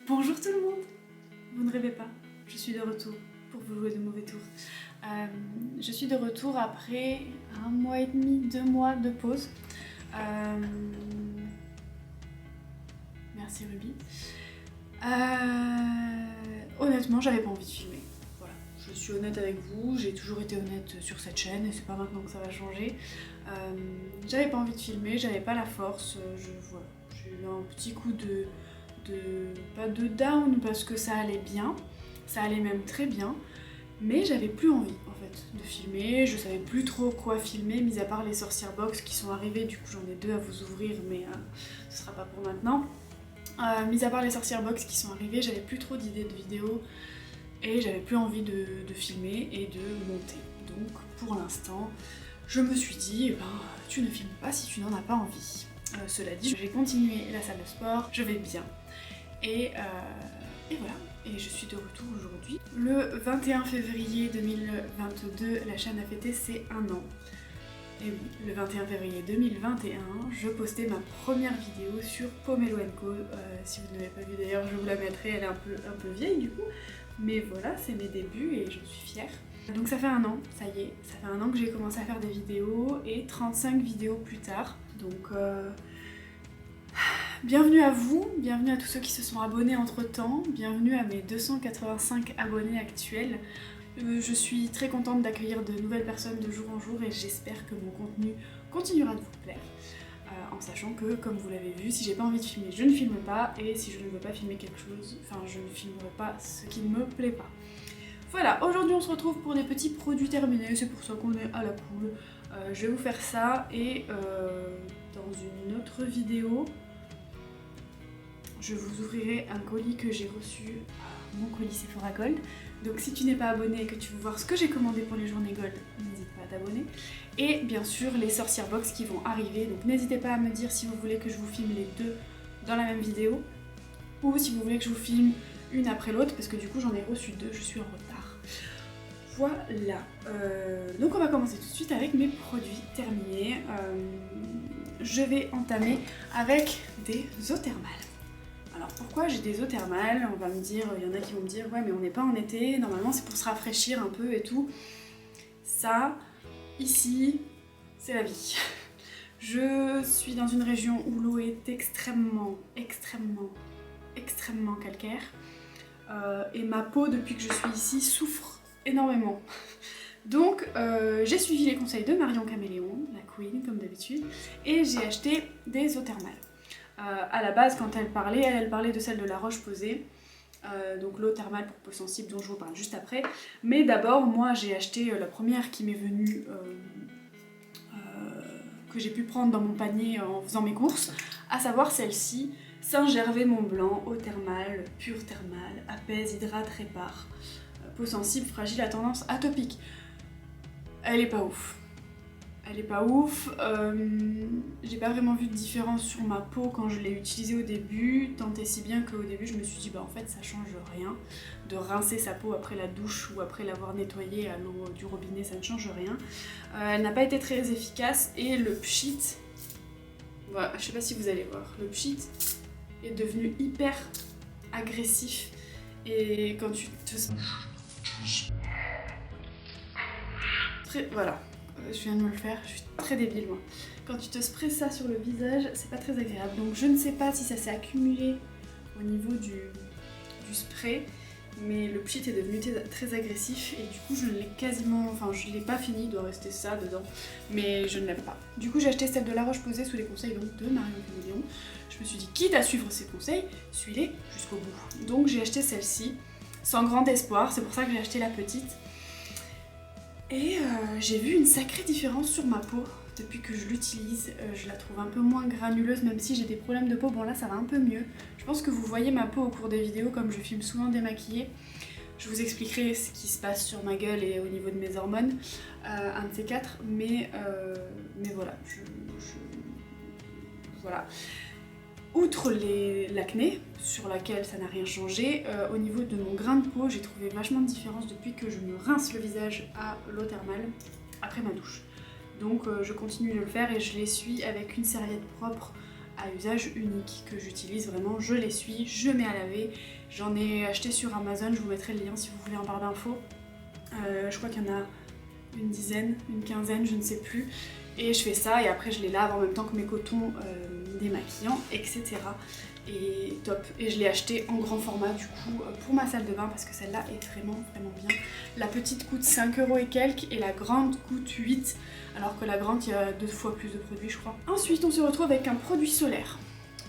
Bonjour tout le monde. Vous ne rêvez pas, je suis de retour pour vous jouer de mauvais tours. Je suis de retour après 1 mois et demi, 2 mois de pause. Merci Ruby. Honnêtement, j'avais pas envie de filmer. Voilà, je suis honnête avec vous, j'ai toujours été honnête sur cette chaîne et c'est pas maintenant que ça va changer. J'avais pas envie de filmer, j'avais pas la force. Voilà, j'ai eu un petit coup pas de down parce que ça allait bien, ça allait même très bien, mais j'avais plus envie en fait de filmer, je savais plus trop quoi filmer, mis à part les sorcières box qui sont arrivées, du coup j'en ai 2 à vous ouvrir, mais ce sera pas pour maintenant. Mis à part les sorcières box qui sont arrivées, j'avais plus trop d'idées de vidéos et j'avais plus envie de filmer et de monter. Donc pour l'instant, je me suis dit, eh ben, tu ne filmes pas si tu n'en as pas envie. Cela dit, j'ai continué la salle de sport, je vais bien. Et voilà, et je suis de retour aujourd'hui. Le 21 février 2022, la chaîne a fêté ses 1 an. Et oui, le 21 février 2021, je postais ma première vidéo sur Pomelo & Co. Si vous ne l'avez pas vue d'ailleurs, je vous la mettrai, elle est un peu vieille du coup. Mais voilà, c'est mes débuts et j'en suis fière. Donc ça fait 1 an, ça y est, ça fait 1 an que j'ai commencé à faire des vidéos et 35 vidéos plus tard. Donc bienvenue à vous, bienvenue à tous ceux qui se sont abonnés entre temps, bienvenue à mes 285 abonnés actuels. Je suis très contente d'accueillir de nouvelles personnes de jour en jour et j'espère que mon contenu continuera de vous plaire. En sachant que, comme vous l'avez vu, si j'ai pas envie de filmer, je ne filme pas, et si je ne veux pas filmer quelque chose, enfin je ne filmerai pas ce qui ne me plaît pas. Voilà, aujourd'hui on se retrouve pour des petits produits terminés, c'est pour ça qu'on est à la cool. Je vais vous faire ça et dans une autre vidéo, je vous ouvrirai un colis que j'ai reçu, mon colis Sephora Gold. Donc si tu n'es pas abonné et que tu veux voir ce que j'ai commandé pour les journées Gold, n'hésite pas à t'abonner. Et bien sûr les sorcières box qui vont arriver, donc n'hésitez pas à me dire si vous voulez que je vous filme les deux dans la même vidéo, ou si vous voulez que je vous filme une après l'autre, parce que du coup j'en ai reçu 2, je suis en retard. Voilà, donc on va commencer tout de suite avec mes produits terminés. Je vais entamer avec des eaux thermales. Alors pourquoi j'ai des eaux thermales? On va me dire, il y en a qui vont me dire ouais mais on n'est pas en été, normalement c'est pour se rafraîchir un peu et tout. Ça, ici, c'est la vie. Je suis dans une région où l'eau est extrêmement calcaire. Et ma peau depuis que je suis ici souffre énormément. Donc j'ai suivi les conseils de Marion Caméléon, la queen comme d'habitude, et j'ai acheté des eaux thermales. À la base, quand elle parlait de celle de La Roche-Posay, donc l'eau thermale pour peau sensible dont je vous parle juste après. Mais d'abord, moi j'ai acheté la première qui m'est venue, que j'ai pu prendre dans mon panier en faisant mes courses, à savoir celle-ci, Saint-Gervais-Mont-Blanc, eau thermale, pure thermale, apaise, hydrate, répare, peau sensible, fragile à tendance atopique. Elle est pas ouf. Elle est pas ouf, j'ai pas vraiment vu de différence sur ma peau quand je l'ai utilisée au début, tant et si bien qu'au début je me suis dit bah en fait ça change rien, de rincer sa peau après la douche ou après l'avoir nettoyée à l'eau du robinet, ça ne change rien. Elle n'a pas été très efficace et le pchit, voilà, je sais pas si vous allez voir, le pchit est devenu hyper agressif et quand tu te... Voilà. Je viens de me le faire, je suis très débile moi. Quand tu te sprays ça sur le visage, c'est pas très agréable. Donc je ne sais pas si ça s'est accumulé au niveau du spray, mais le pchit est devenu très agressif et du coup je l'ai quasiment, enfin je l'ai pas fini, il doit rester ça dedans, mais je ne l'aime pas. Du coup j'ai acheté celle de La Roche-Posay sous les conseils donc, de Marion Caméléon. Je me suis dit quitte à suivre ses conseils, suis-les jusqu'au bout. Donc j'ai acheté celle-ci, sans grand espoir, c'est pour ça que j'ai acheté la petite. Et j'ai vu une sacrée différence sur ma peau depuis que je l'utilise. Je la trouve un peu moins granuleuse même si j'ai des problèmes de peau. Bon là ça va un peu mieux. Je pense que vous voyez ma peau au cours des vidéos comme je filme souvent démaquillée. Je vous expliquerai ce qui se passe sur ma gueule et au niveau de mes hormones, un de ces quatre. Mais voilà, voilà. Outre l'acné, sur laquelle ça n'a rien changé, au niveau de mon grain de peau, j'ai trouvé vachement de différence depuis que je me rince le visage à l'eau thermale après ma douche. Donc je continue de le faire et je l'essuie avec une serviette propre à usage unique que j'utilise vraiment, je l'essuie, je mets à laver. J'en ai acheté sur Amazon, je vous mettrai le lien si vous voulez en barre d'infos. Je crois qu'il y en a une dizaine, une quinzaine, je ne sais plus. Et je fais ça et après je les lave en même temps que mes cotons démaquillants, etc. Et top. Et je l'ai acheté en grand format du coup pour ma salle de bain parce que celle-là est vraiment bien. La petite coûte 5 € et quelques et la grande coûte 8, alors que la grande il y a 2 fois plus de produits je crois. Ensuite on se retrouve avec un produit solaire.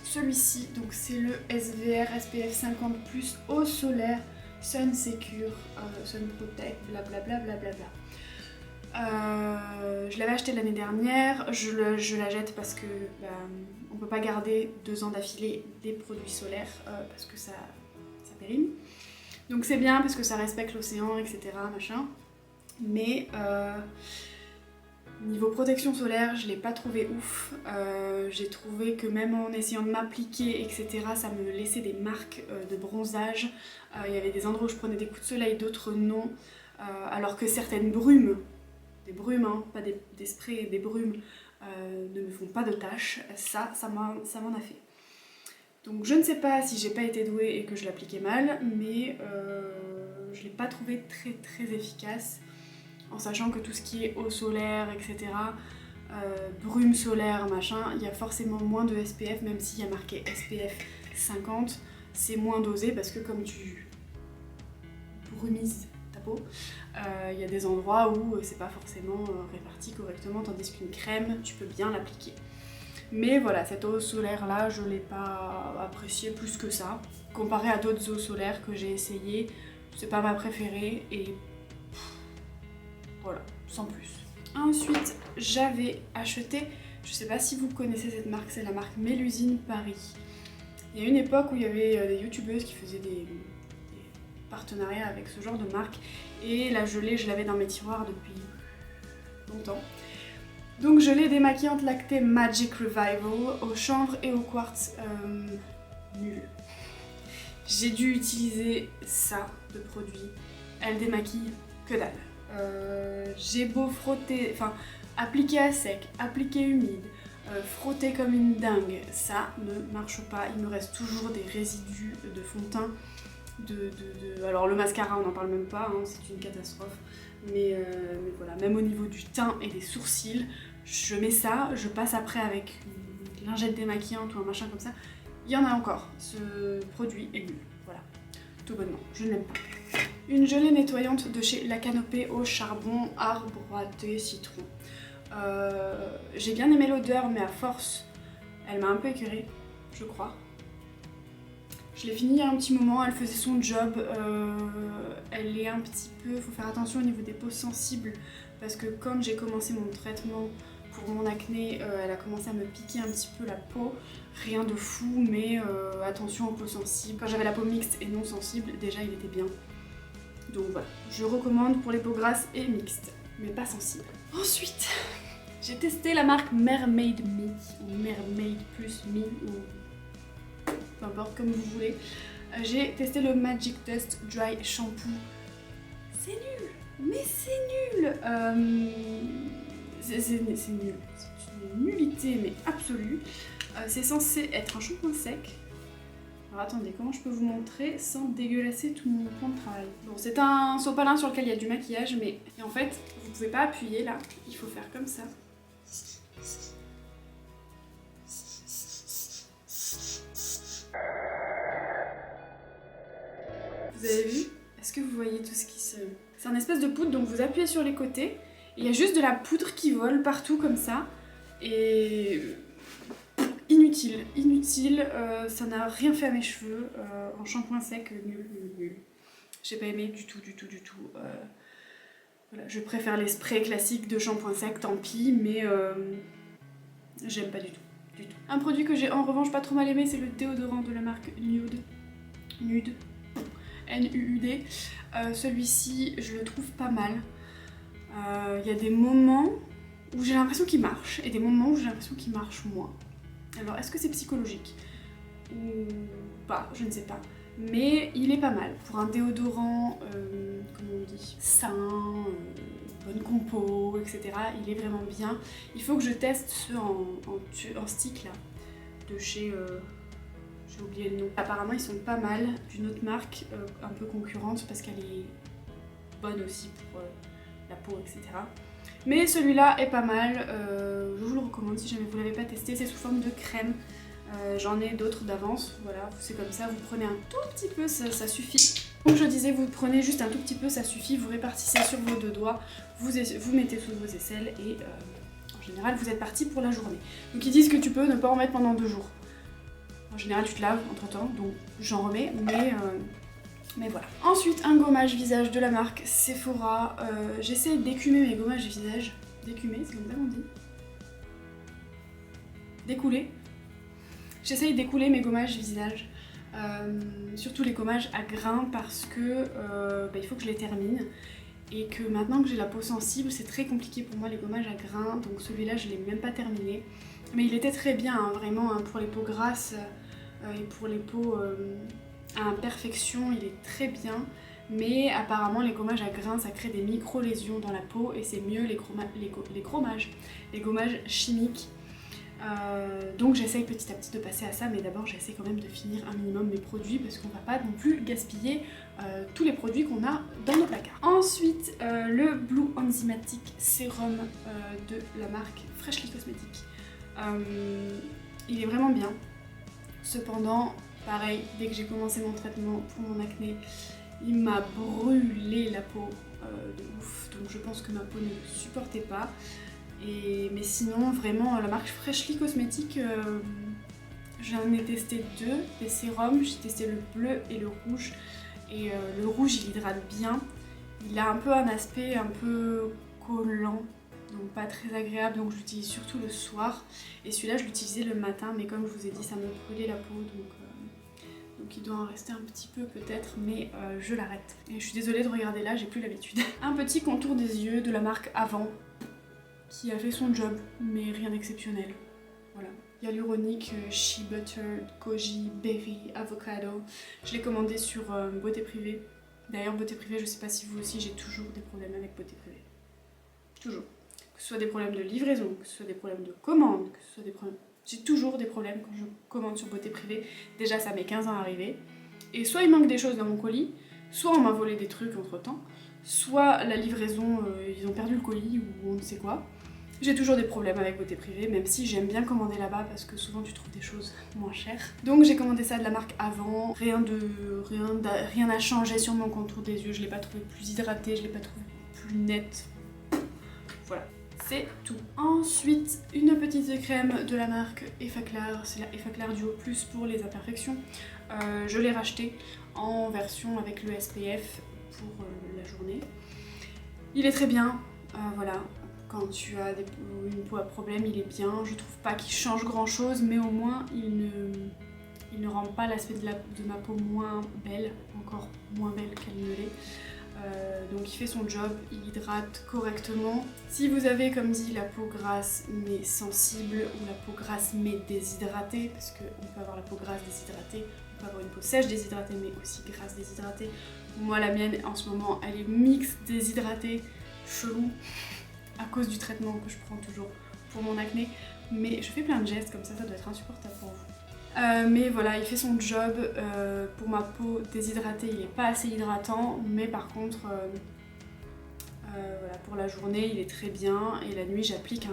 Celui-ci, donc c'est le SVR SPF 50+ eau solaire Sun Secure, Sun Protect, blablabla. Je l'avais acheté l'année dernière, je la jette parce que on peut pas garder 2 ans d'affilée des produits solaires parce que ça périme. Donc c'est bien parce que ça respecte l'océan, etc. machin. Mais niveau protection solaire, je l'ai pas trouvé ouf. J'ai trouvé que même en essayant de m'appliquer, etc., ça me laissait des marques de bronzage. Il y avait des endroits où je prenais des coups de soleil, d'autres non. Alors que certaines brumes, des brumes, hein, pas des sprays, des brumes, ne me font pas de taches. Ça m'en a fait. Donc je ne sais pas si j'ai pas été douée et que je l'appliquais mal, mais je l'ai pas trouvé très efficace. En sachant que tout ce qui est eau solaire, etc., brume solaire, machin, il y a forcément moins de SPF, même s'il y a marqué SPF 50, c'est moins dosé parce que comme tu brumises ta peau, il y a des endroits où c'est pas forcément réparti correctement, tandis qu'une crème, tu peux bien l'appliquer. Mais voilà, cette eau solaire là, je l'ai pas appréciée plus que ça. Comparé à d'autres eaux solaires que j'ai essayées, c'est pas ma préférée et voilà, sans plus. Ensuite, j'avais acheté, je sais pas si vous connaissez cette marque, c'est la marque Mélusine Paris. Il y a une époque où il y avait des youtubeuses qui faisaient des partenariats avec ce genre de marque et la gelée, je l'avais dans mes tiroirs depuis longtemps. Donc gelée démaquillante lactée Magic Revival au chanvre et au quartz, nul. J'ai dû utiliser ça de produit, elle démaquille que dalle. J'ai beau frotter, enfin appliquer à sec, appliquer humide, frotter comme une dingue, ça ne marche pas, il me reste toujours des résidus de fond de teint, alors le mascara on n'en parle même pas, hein, c'est une catastrophe, mais voilà, même au niveau du teint et des sourcils, je mets ça, je passe après avec une lingette démaquillante ou un machin comme ça, il y en a encore, ce produit est nul, voilà, tout bonnement, je ne l'aime pas. Une gelée nettoyante de chez La Canopée au charbon, arbre, thé, citron. J'ai bien aimé l'odeur, mais à force, elle m'a un peu écœurée, je crois. Je l'ai fini il y a un petit moment, elle faisait son job. Elle est un petit peu... faut faire attention au niveau des peaux sensibles, parce que quand j'ai commencé mon traitement pour mon acné, elle a commencé à me piquer un petit peu la peau. Rien de fou, mais attention aux peaux sensibles. Quand j'avais la peau mixte et non sensible, déjà il était bien. Donc voilà, je recommande pour les peaux grasses et mixtes, mais pas sensibles. Ensuite, j'ai testé la marque Mermaid Me, ou Mermaid plus Me, ou peu importe, comme vous voulez. J'ai testé le Magic Dust Dry Shampoo. C'est nul, mais c'est nul. C'est nul, c'est une nullité, mais absolue. C'est censé être un shampoing sec. Alors attendez, comment je peux vous montrer sans dégueulasser tout mon plan de travail? Bon, c'est un sopalin sur lequel il y a du maquillage, mais et en fait, vous pouvez pas appuyer là, il faut faire comme ça. Vous avez vu? Est-ce que vous voyez tout ce qui se... C'est un espèce de poudre, donc vous appuyez sur les côtés, et il y a juste de la poudre qui vole partout comme ça, et... inutile, ça n'a rien fait à mes cheveux, en shampoing sec, nul. J'ai pas aimé du tout. Voilà, je préfère les sprays classiques de shampoing sec, tant pis, mais j'aime pas du tout. Un produit que j'ai en revanche pas trop mal aimé, c'est le déodorant de la marque Nude, N-U-U-D. Celui-ci, je le trouve pas mal. Il y a des moments où j'ai l'impression qu'il marche, et des moments où j'ai l'impression qu'il marche moins. Alors, est-ce que c'est psychologique ou pas? Je ne sais pas. Mais il est pas mal. Pour un déodorant, comment on dit, sain, bonne compo, etc. Il est vraiment bien. Il faut que je teste ceux en stick là. de chez... j'ai oublié le nom. Apparemment ils sont pas mal, d'une autre marque un peu concurrente parce qu'elle est bonne aussi pour la peau, etc. Mais celui-là est pas mal, je vous le recommande si jamais vous l'avez pas testé, c'est sous forme de crème. J'en ai d'autres d'avance, voilà, c'est comme ça, vous prenez un tout petit peu, ça suffit. Comme je disais, vous prenez juste un tout petit peu, ça suffit, vous répartissez sur vos 2 doigts, vous mettez sous vos aisselles et en général vous êtes parti pour la journée. Donc ils disent que tu peux ne pas en mettre pendant 2 jours. En général tu te laves entre temps, donc j'en remets, mais voilà. Ensuite un gommage visage de la marque Sephora. J'essaie d'écumer mes gommages visage. D'écumer, c'est comme ça qu'on dit. D'écouler. J'essaye d'écouler mes gommages visage. Surtout les gommages à grains parce que il faut que je les termine. Et que maintenant que j'ai la peau sensible, c'est très compliqué pour moi les gommages à grains. Donc celui-là je ne l'ai même pas terminé. Mais il était très bien, hein, vraiment, hein, pour les peaux grasses et pour les peaux à imperfection, il est très bien. Mais apparemment les gommages à grains ça crée des micro-lésions dans la peau et c'est mieux les gommages chimiques. Donc j'essaye petit à petit de passer à ça, mais d'abord j'essaie quand même de finir un minimum mes produits parce qu'on va pas non plus gaspiller tous les produits qu'on a dans nos placards. Ensuite le Blue Enzymatic Sérum de la marque Freshly Cosmetics. Il est vraiment bien. Cependant, pareil, dès que j'ai commencé mon traitement pour mon acné, il m'a brûlé la peau de ouf, donc je pense que ma peau ne le supportait pas. Mais sinon, vraiment, la marque Freshly Cosmetics, j'en ai testé 2, des sérums, j'ai testé le bleu et le rouge. Et le rouge, il hydrate bien. Il a un peu un aspect un peu collant, donc pas très agréable, donc je l'utilise surtout le soir. Et celui-là, je l'utilisais le matin, mais comme je vous ai dit, ça me brûlait la peau, donc il doit en rester un petit peu peut-être, mais je l'arrête. Et je suis désolée de regarder là, j'ai plus l'habitude. Un petit contour des yeux de la marque Avant, qui a fait son job, mais rien d'exceptionnel. Voilà. Hyaluronique, Shea Butter, Goji, Berry, Avocado. Je l'ai commandé sur Beauté Privée. D'ailleurs, Beauté Privée, je sais pas si vous aussi, j'ai toujours des problèmes avec Beauté Privée. Toujours. Que ce soit des problèmes de livraison, que ce soit des problèmes de commande, que ce soit des problèmes... J'ai toujours des problèmes quand je commande sur Beauté Privée. Déjà, ça met 15 ans à arriver. Et soit il manque des choses dans mon colis, soit on m'a volé des trucs entre temps, soit la livraison, ils ont perdu le colis ou on ne sait quoi. J'ai toujours des problèmes avec Beauté Privée, même si j'aime bien commander là-bas parce que souvent tu trouves des choses moins chères. Donc j'ai commandé ça de la marque Avant, rien n'a changé sur mon contour des yeux, je l'ai pas trouvé plus hydraté, je l'ai pas trouvé plus net. Voilà, c'est tout. Ensuite, une petite crème de la marque Effaclar, c'est la Effaclar Duo Plus pour les imperfections. Je l'ai racheté en version avec le SPF pour la journée. Il est très bien, voilà. Quand tu as une peau à problème, il est bien. Je trouve pas qu'il change grand chose, mais au moins il ne rend pas l'aspect de ma peau moins belle, encore moins belle qu'elle ne l'est. Donc il fait son job, il hydrate correctement. Si vous avez, comme dit, la peau grasse mais sensible ou la peau grasse mais déshydratée, parce qu'on peut avoir la peau grasse déshydratée, on peut avoir une peau sèche déshydratée mais aussi grasse déshydratée. Moi la mienne en ce moment elle est mixte déshydratée, chelou. À cause du traitement que je prends toujours pour mon acné, mais je fais plein de gestes comme ça doit être insupportable pour vous. Mais voilà, il fait son job. Pour ma peau déshydratée, il n'est pas assez hydratant, mais par contre, voilà, pour la journée, il est très bien, et la nuit, j'applique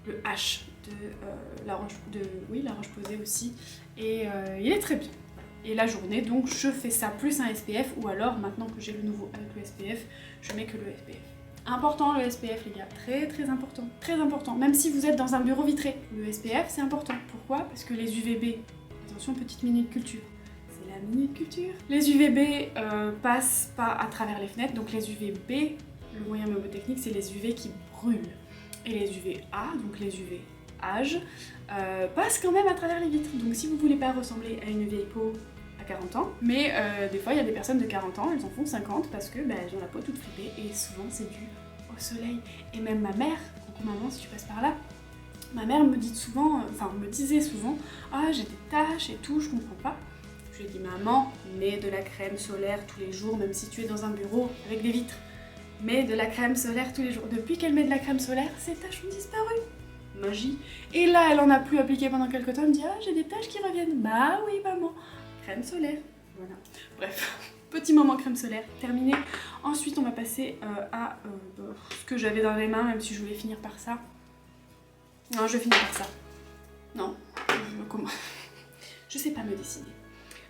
le H de la Roche-Posay aussi, et il est très bien. Et la journée, donc je fais ça plus un SPF, ou alors maintenant que j'ai le nouveau avec le SPF, je mets que le SPF. Important le SPF les gars, très important, très important. Même si vous êtes dans un bureau vitré, le SPF c'est important. Pourquoi? Parce que les UVB, attention petite minute culture, c'est la minute culture. Les UVB passent pas à travers les fenêtres, donc les UVB, le moyen mnémotechnique c'est les UV qui brûlent. Et les UVA, donc les UV âge, passent quand même à travers les vitres. Donc si vous voulez pas ressembler à une vieille peau à 40 ans, mais des fois il y a des personnes de 40 ans, elles en font 50 parce que elles ont la peau toute fripée et souvent c'est dû au soleil. Et même ma mère, coucou maman si tu passes par là, ma mère me dit souvent, me disait souvent, ah j'ai des taches et tout, je comprends pas. Je lui ai dit maman, mets de la crème solaire tous les jours, même si tu es dans un bureau avec des vitres. Mets de la crème solaire tous les jours. Depuis qu'elle met de la crème solaire, ses taches ont disparu. magie. Et là, elle en a plus appliqué pendant quelques temps, elle me dit « Ah, j'ai des taches qui reviennent !» Bah oui, maman, crème solaire. Voilà, bref, petit moment crème solaire, terminé. Ensuite, on va passer à ce que j'avais dans les mains, même si je voulais finir par ça. Non, je vais finir par ça. Non, comment je sais pas me décider.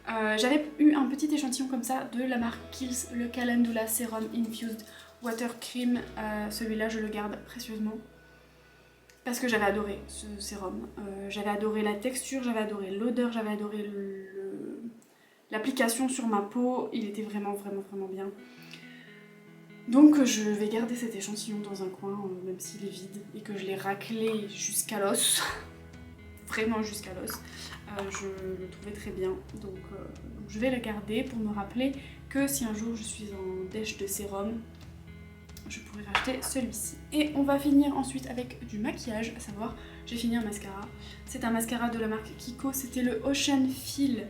J'avais eu un petit échantillon comme ça de la marque Kiehl's, le Calendula Serum Infused Water Cream. Celui-là, je le garde précieusement parce que j'avais adoré ce sérum. J'avais adoré la texture, j'avais adoré l'odeur, j'avais adoré l'application sur ma peau. Il était vraiment bien. Donc je vais garder cet échantillon dans un coin, même s'il est vide, et que je l'ai raclé jusqu'à l'os. Vraiment jusqu'à l'os. Je le trouvais très bien, donc je vais le garder pour me rappeler que si un jour je suis en dèche de sérum, je pourrais racheter celui-ci. Et on va finir ensuite avec du maquillage, à savoir j'ai fini un mascara. C'est un mascara de la marque Kiko, c'était le Ocean Feel,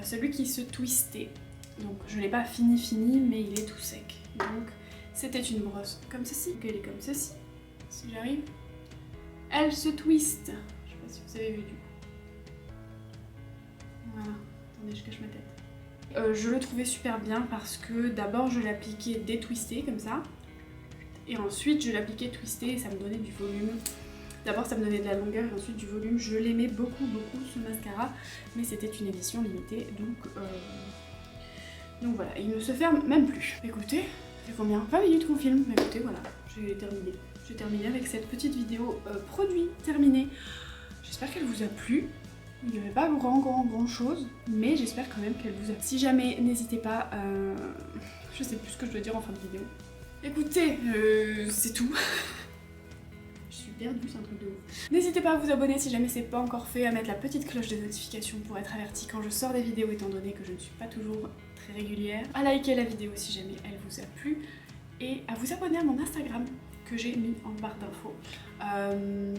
celui qui se twistait. Donc je l'ai pas fini, mais il est tout sec. Donc c'était une brosse comme ceci, elle est comme ceci, si j'arrive. Elle se twist, je sais pas si vous avez vu du coup. Voilà, attendez, je cache ma tête. Je le trouvais super bien parce que d'abord je l'appliquais détwisté comme ça, et ensuite je l'appliquais twisté et ça me donnait du volume. D'abord ça me donnait de la longueur et ensuite du volume. Je l'aimais beaucoup ce mascara, mais c'était une édition limitée, donc voilà, il ne se ferme même plus. Écoutez, c'est combien? 20 minutes qu'on filme, mais écoutez, voilà, j'ai terminé. J'ai terminé avec cette petite vidéo produit terminée. J'espère qu'elle vous a plu. Il n'y avait pas grand chose, mais j'espère quand même qu'elle vous a plu. Si jamais, n'hésitez pas, je sais plus ce que je dois dire en fin de vidéo. Écoutez, c'est tout. Je suis perdue, c'est un truc de ouf. N'hésitez pas à vous abonner si jamais c'est pas encore fait, à mettre la petite cloche des notifications pour être averti quand je sors des vidéos, étant donné que je ne suis pas toujours très régulière. À liker la vidéo si jamais elle vous a plu, et à vous abonner à mon Instagram que j'ai mis en barre d'infos.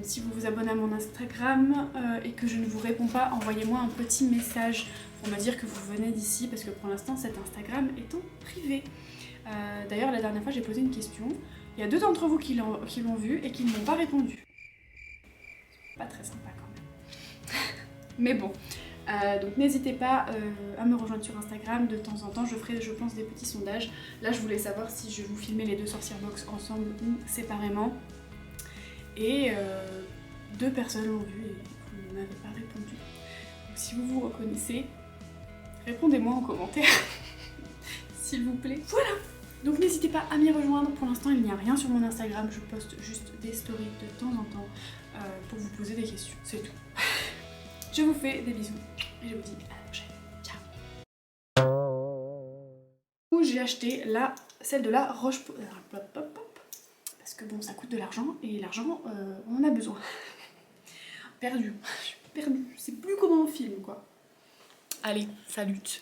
Si vous vous abonnez à mon Instagram et que je ne vous réponds pas, envoyez-moi un petit message pour me dire que vous venez d'ici, parce que pour l'instant cet Instagram est en privé. D'ailleurs la dernière fois j'ai posé une question, il y a 2 d'entre vous qui l'ont vu et qui ne m'ont pas répondu. Pas très sympa quand même. Mais bon. Donc n'hésitez pas à me rejoindre sur Instagram, de temps en temps je ferai je pense des petits sondages. Là je voulais savoir si je vous filmais les 2 sorcières box ensemble ou séparément. Et 2 personnes l'ont vu et vous ne m'avez pas répondu. Donc si vous vous reconnaissez, répondez-moi en commentaire, s'il vous plaît. Voilà. Donc n'hésitez pas à m'y rejoindre, pour l'instant il n'y a rien sur mon Instagram, je poste juste des stories de temps en temps pour vous poser des questions, c'est tout. Je vous fais des bisous et je vous dis à la prochaine. Ciao. J'ai acheté celle de la Roche-Posay. Parce que bon, ça coûte de l'argent et l'argent, on en a besoin. Perdu. Je suis perdue. Je sais plus comment on filme quoi. Allez, salut.